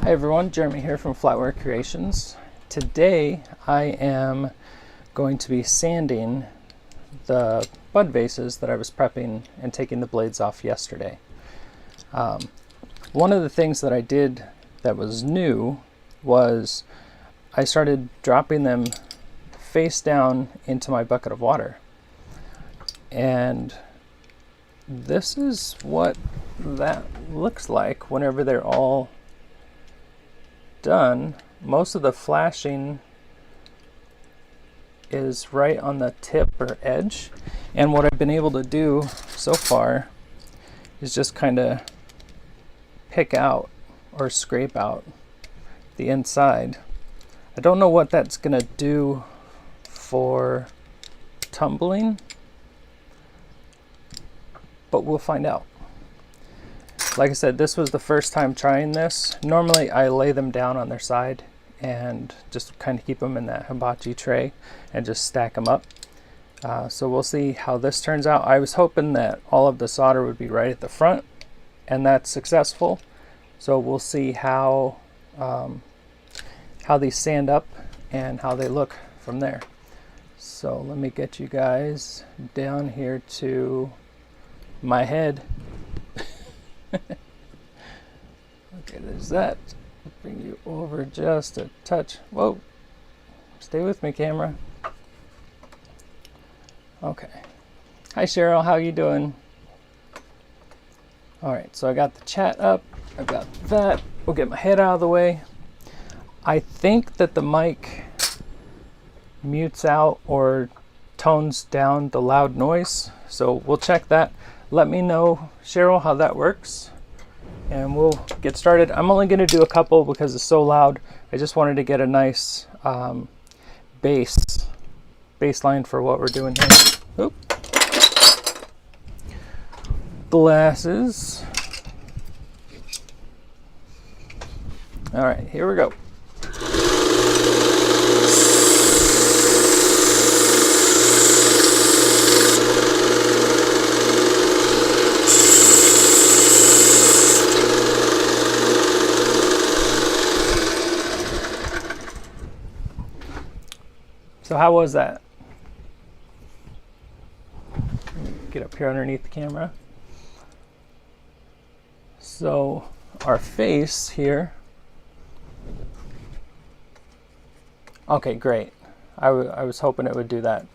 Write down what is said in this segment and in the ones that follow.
Hi everyone, Jeremy here from Flatware Creations. Today I am going to be sanding the bud vases that I was prepping and taking the blades off yesterday. One of the things that I did that was new was I started dropping them face down into my bucket of water. And this is what that looks like whenever they're all done. Most of the flashing is right on the tip or edge, and what I've been able to do so far is just kind of pick out or scrape out the inside. I don't know what that's gonna do for tumbling, but we'll find out. Like I said, this was the first time trying this. Normally I lay them down on their side and just kind of keep them in that hibachi tray and just stack them up. So we'll see how this turns out. I was hoping that all of the solder would be right at the front, and that's successful. So we'll see how these sand up and how they look from there. So let me get you guys down here to my head. Okay, there's that. I'll bring you over just a touch. Whoa, stay with me, camera. Okay. Hi Cheryl, how you doing? All right, so I got the chat up. I've got that. We'll get my head out of the way. I think that the mic mutes out or tones down the loud noise, so we'll check that. Let me know, Cheryl, how that works, and we'll get started. I'm only going to do a couple because it's so loud. I just wanted to get a nice baseline for what we're doing here. Oop. Glasses. All right, here we go. So how was that? Get up here underneath the camera. So our face here. Okay, great. I was hoping it would do that.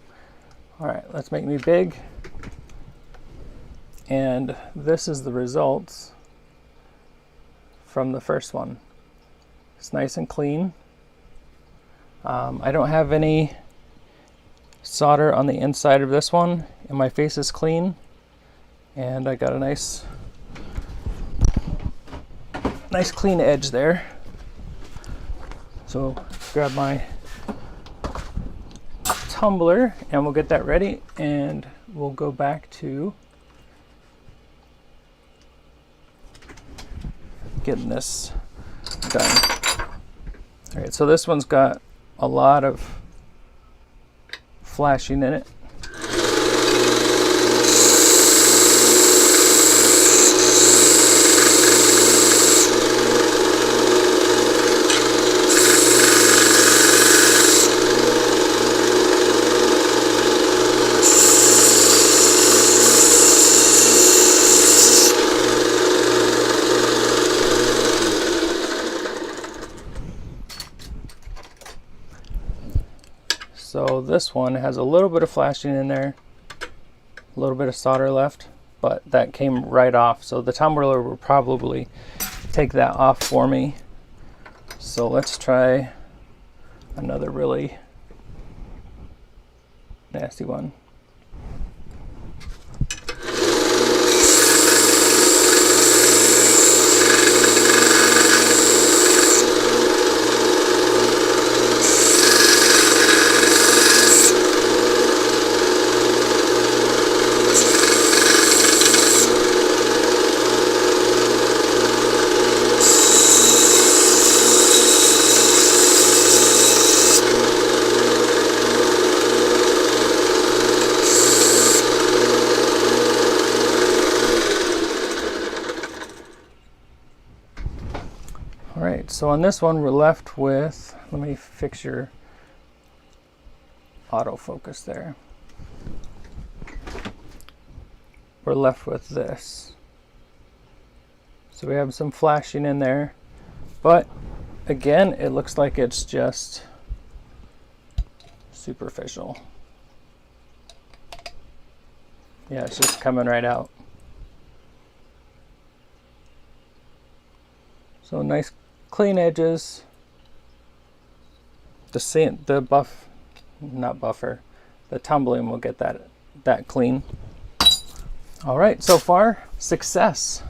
All right, let's make me big. And this is the results from the first one. It's nice and clean. I don't have any solder on the inside of this one, and my face is clean, and I got a nice clean edge there. So grab my tumbler and we'll get that ready, and we'll go back to getting this done. All right, so this one's got a lot of flashing in it. So this one has a little bit of flashing in there, a little bit of solder left, but that came right off. So the tumbler will probably take that off for me. So let's try another really nasty one. All right, so on this one we're left with, let me fix your autofocus there. We're left with this. So we have some flashing in there, but again, it looks like it's just superficial. Yeah, it's just coming right out. So nice clean edges. The tumbling will get that clean. All right, so far, success.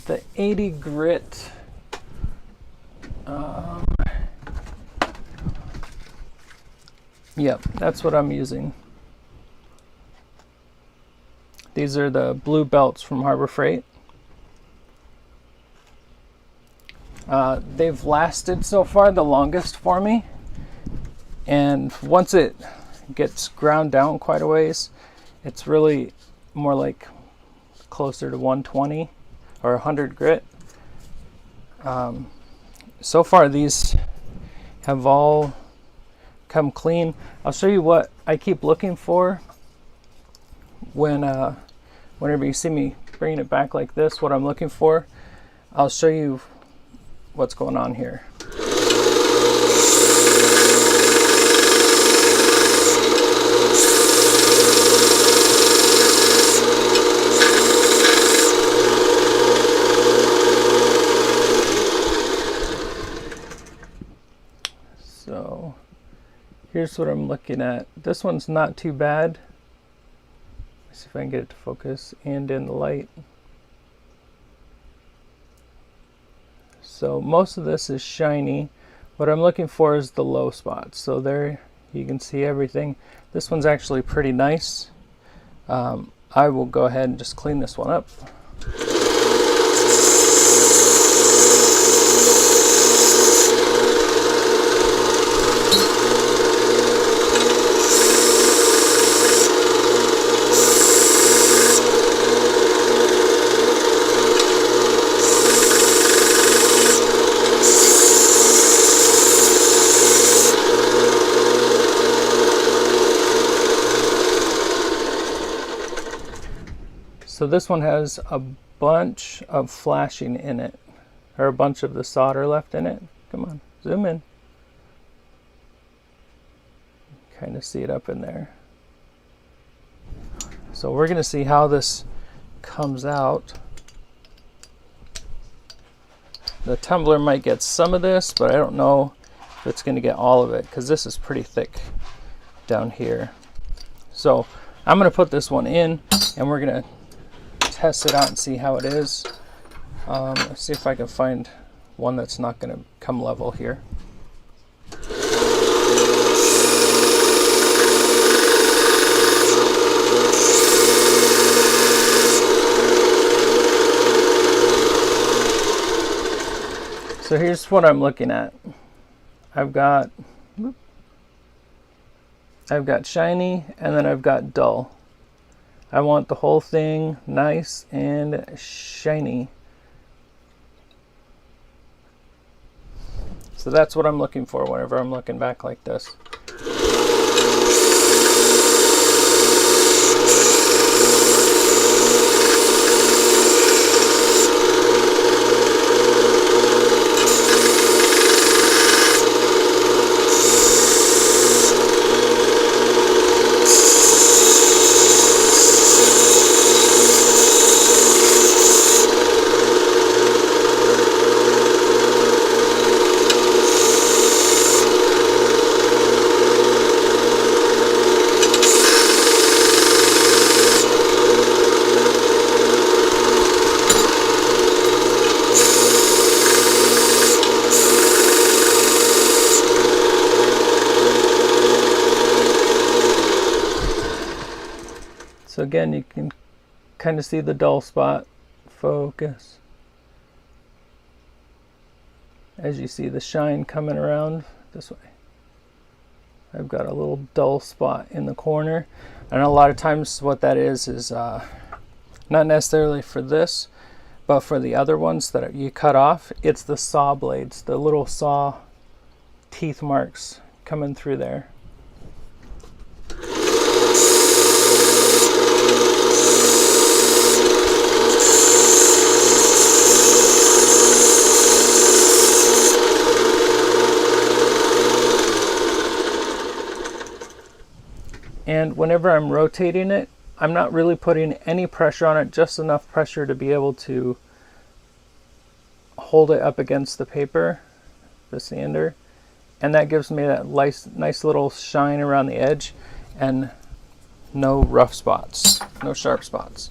The 80 grit yep, that's what I'm using. These are the blue belts from Harbor Freight. They've lasted so far the longest for me, and once it gets ground down quite a ways, it's really more like closer to 120 or 100 grit. So far these have all come clean. I'll show you what I keep looking for whenever you see me bringing it back like this, what I'm looking for. I'll show you what's going on here. So here's what I'm looking at. This one's not too bad. Let's see if I can get it to focus and in the light. So most of this is shiny. What I'm looking for is the low spots. So there you can see everything. This one's actually pretty nice. I will go ahead and just clean this one up. So this one has a bunch of flashing in it, or a bunch of the solder left in it. Come on, zoom in. Kind of see it up in there. So we're going to see how this comes out. The tumbler might get some of this, but I don't know if it's going to get all of it, because this is pretty thick down here. So I'm going to put this one in, and we're going to test it out and see how it is. Let's see if I can find one that's not going to come level here. So here's what I'm looking at. I've got shiny, and then I've got dull. I want the whole thing nice and shiny. So that's what I'm looking for whenever I'm looking back like this. So again, you can kind of see the dull spot. Focus. As you see the shine coming around this way. I've got a little dull spot in the corner. And a lot of times what that is not necessarily for this, but for the other ones that you cut off, it's the saw blades, the little saw teeth marks coming through there. And whenever I'm rotating it, I'm not really putting any pressure on it, just enough pressure to be able to hold it up against the paper, the sander. And that gives me that nice little shine around the edge and no rough spots, no sharp spots.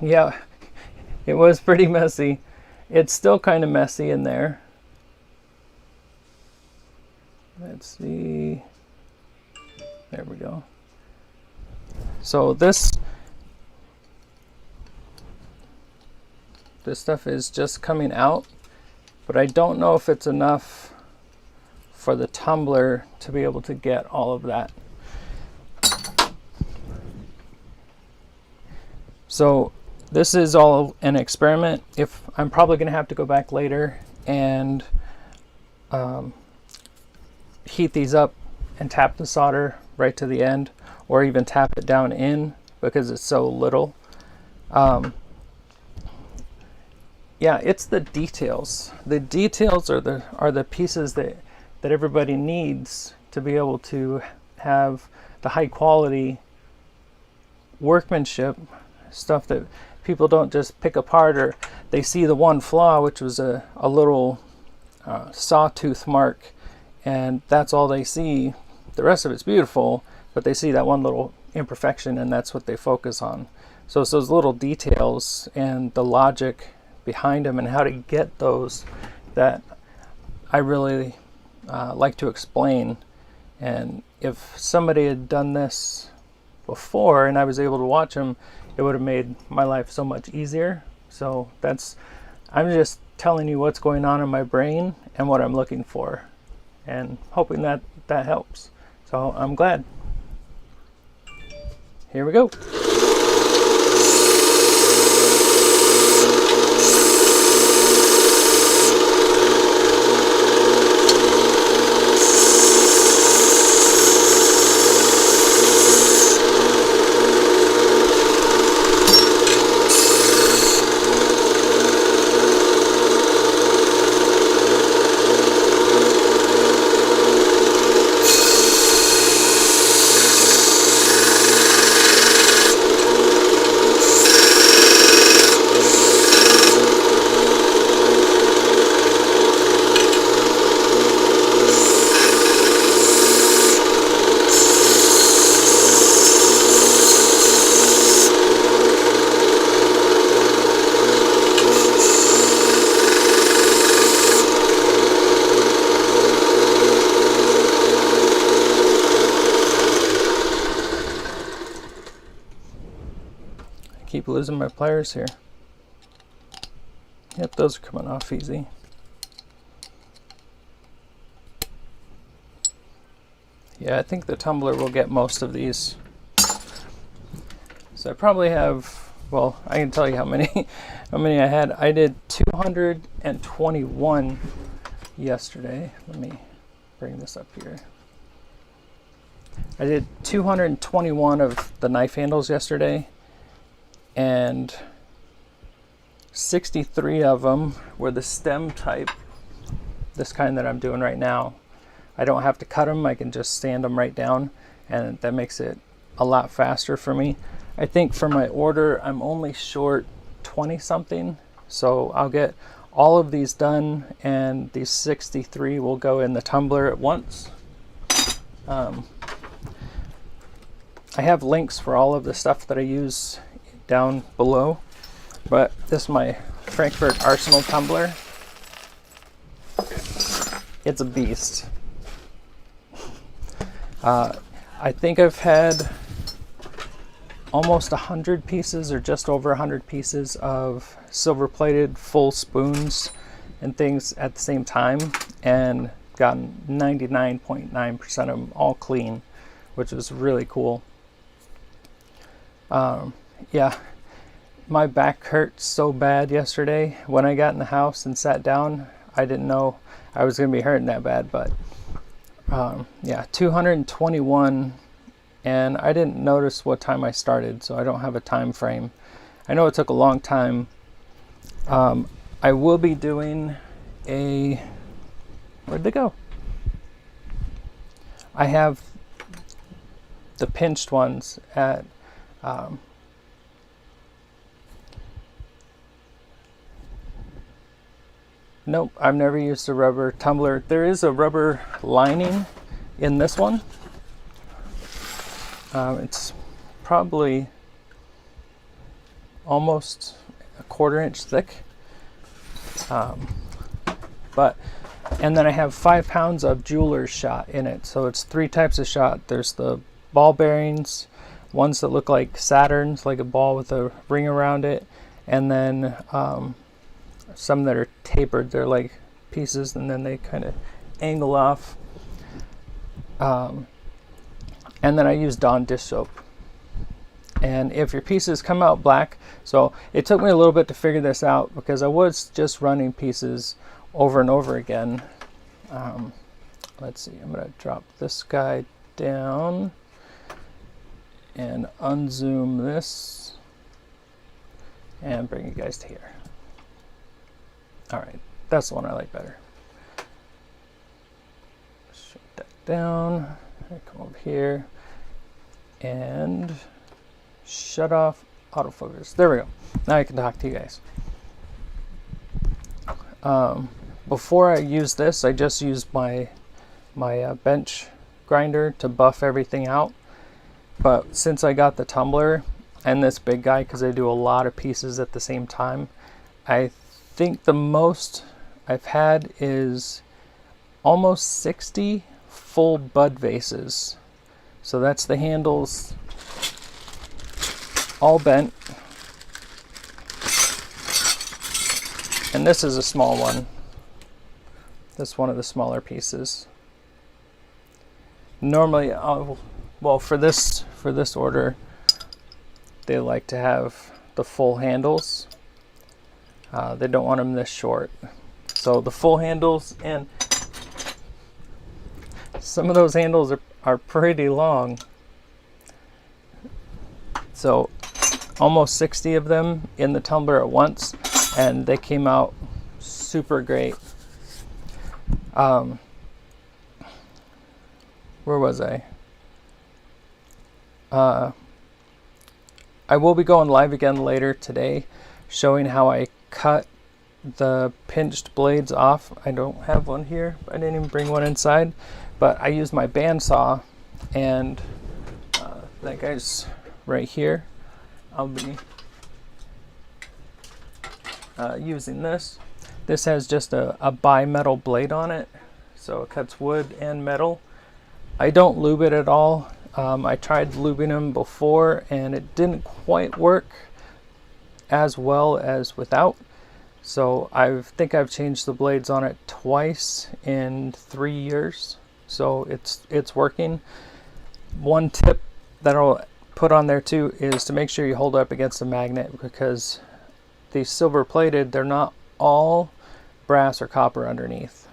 Yeah, it was pretty messy. It's still kind of messy in there. Let's see. There we go. So this stuff is just coming out, but I don't know if it's enough for the tumbler to be able to get all of that. So this is all an experiment. If I'm probably going to have to go back later and heat these up and tap the solder right to the end, or even tap it down in because it's so little. Yeah, it's the details. The details are the pieces that everybody needs to be able to have the high quality workmanship, stuff that people don't just pick apart, or they see the one flaw, which was a little sawtooth mark, and that's all they see. The rest of it's beautiful, but they see that one little imperfection, and that's what they focus on. So it's those little details and the logic behind them and how to get those that I really like to explain. And if somebody had done this before and I was able to watch them, it would have made my life so much easier. So I'm just telling you what's going on in my brain and what I'm looking for, and hoping that helps. So I'm glad. Here we go. Keep losing my pliers here. Yep, those are coming off easy. Yeah, I think the tumbler will get most of these. So I probably have, well, I can tell you how many I had. I did 221 yesterday. Let me bring this up here. I did 221 of the knife handles yesterday, and 63 of them were the stem type, this kind that I'm doing right now. I don't have to cut them, I can just sand them right down, and that makes it a lot faster for me. I think for my order, I'm only short 20 something, so I'll get all of these done, and these 63 will go in the tumbler at once. I have links for all of the stuff that I use down below, but this is my Frankfurt Arsenal tumbler. It's a beast. I think I've had almost 100 pieces, or just over 100 pieces of silver plated full spoons and things at the same time, and gotten 99.9% of them all clean, which is really cool. Yeah, my back hurt so bad yesterday. When I got in the house and sat down, I didn't know I was going to be hurting that bad, but yeah, 221, and I didn't notice what time I started, so I don't have a time frame. I know it took a long time. I will be doing a, where'd they go? I have the pinched ones at nope, I've never used a rubber tumbler. There is a rubber lining in this one. It's probably almost a 1/4 inch thick. And then I have 5 pounds of jeweler's shot in it. So it's 3 types of shot. There's the ball bearings, ones that look like Saturns, like a ball with a ring around it, and then some that are tapered. They're like pieces, and then they kind of angle off. And then I use Dawn dish soap. And if your pieces come out black, so it took me a little bit to figure this out because I was just running pieces over and over again. Let's see, I'm going to drop this guy down and unzoom this and bring you guys to here. All right, that's the one I like better. Shut that down. I come over here and shut off autofocus. There we go. Now I can talk to you guys. Before I use this, I just used my bench grinder to buff everything out. But since I got the tumbler and this big guy, because I do a lot of pieces at the same time, I think the most I've had is almost 60 full bud vases. So that's the handles all bent. And this is a small one. This is one of the smaller pieces. Normally, well, for this order, they like to have the full handles. They don't want them this short. So the full handles, and some of those handles are pretty long. So almost 60 of them in the tumbler at once, and they came out super great. Where was I? I will be going live again later today, showing how I cut the pinched blades off. I don't have one here. I didn't even bring one inside, but I used my bandsaw, and that guy's right here. I'll be using this. This has just a bi-metal blade on it, so it cuts wood and metal. I don't lube it at all. I tried lubing them before and it didn't quite work as well as without. So I think I've changed the blades on it twice in 3 years. So it's working. One tip that I'll put on there too is to make sure you hold it up against a magnet, because these silver plated, they're not all brass or copper underneath.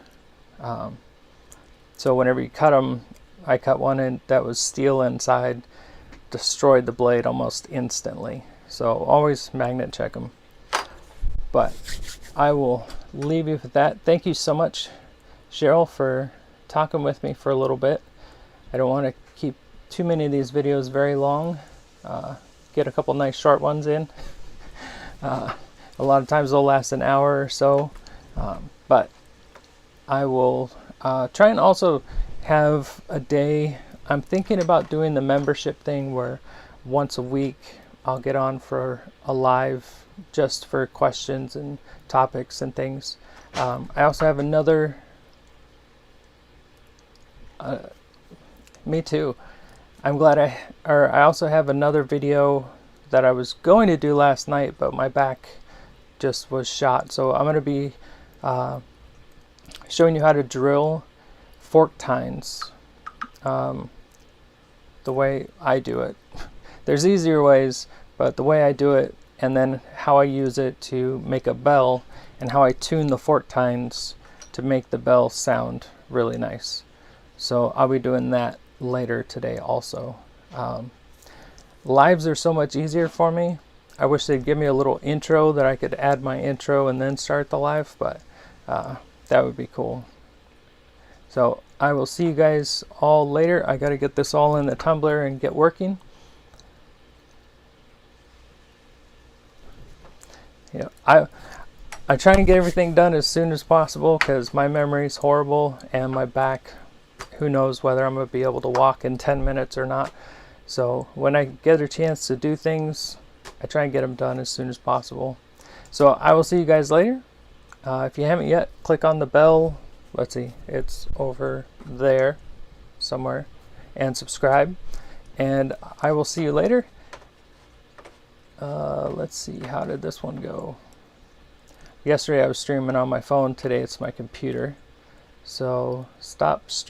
So whenever you cut them, I cut one and that was steel inside, destroyed the blade almost instantly. So always magnet check them. But I will leave you with that. Thank you so much, Cheryl, for talking with me for a little bit. I don't want to keep too many of these videos very long. Get a couple nice short ones in. A lot of times they'll last an hour or so. But I will try and also have a day. I'm thinking about doing the membership thing where once a week I'll get on for a live just for questions and topics and things. I also have another me too. I'm glad I also have another video that I was going to do last night, but my back just was shot. So I'm going to be showing you how to drill fork tines the way I do it. There's easier ways, but the way I do it, and then how I use it to make a bell, and how I tune the fork tines to make the bell sound really nice. So I'll be doing that later today also. Lives are so much easier for me. I wish they'd give me a little intro that I could add my intro and then start the live, but that would be cool. So I will see you guys all later. I got to get this all in the tumbler and get working. Yeah, I try and get everything done as soon as possible because my memory is horrible and my back, who knows whether I'm going to be able to walk in 10 minutes or not. So when I get a chance to do things, I try and get them done as soon as possible. So I will see you guys later. If you haven't yet, click on the bell. Let's see, it's over there somewhere, and subscribe, and I will see you later. Let's see, how did this one go? Yesterday I was streaming on my phone, today it's my computer. So stop streaming.